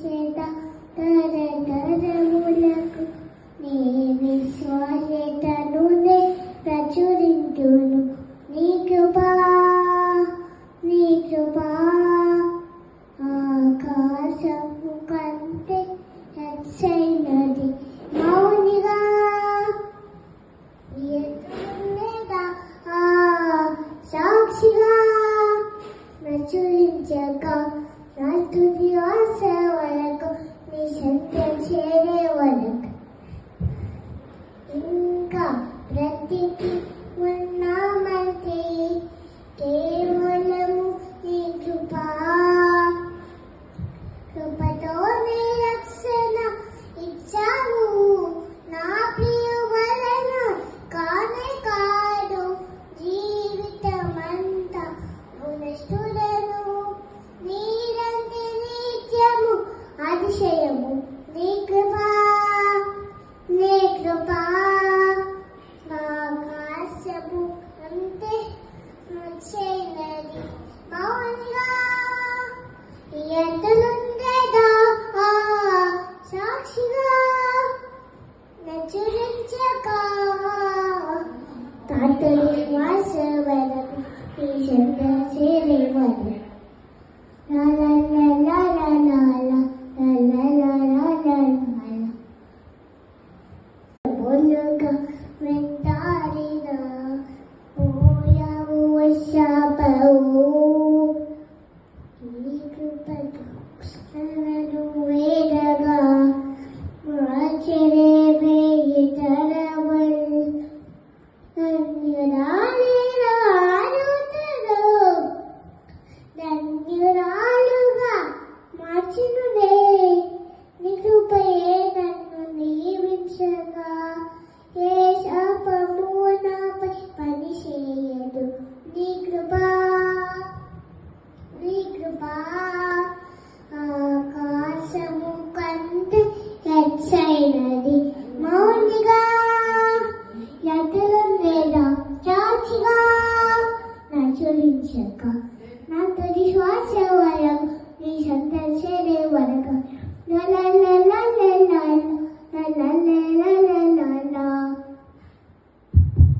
చేత తరతరములకు నీ విశ్వాస్యతనునే ప్రచురింతును. నీ కృపా ఆకాశము కంటే హెచ్చైనది. మౌనిగా ఎదురుండేదా సాక్షిగా ప్రచురించగా నా తుది ఆశ వరకు నీ సత్యం చేరే వరకు ఇంకా బ్రతికి ఉన్నామంటే కేవలము నీ కృపతోనే రక్షణ ఇచ్చావు. నా ప్రియ వలన కానే కాదు జీవితమంతా నష్టుడను. నీరంటే నిత్యము అతిశయము. నీ కృపా ఆకాశము అంతే వచ్చేనది. మౌనిగా ఎదురుండేదా సాక్షిగా నచ్చరించగా తాతలి వాస వరకు ఈ శబ్ద చేరే వరకు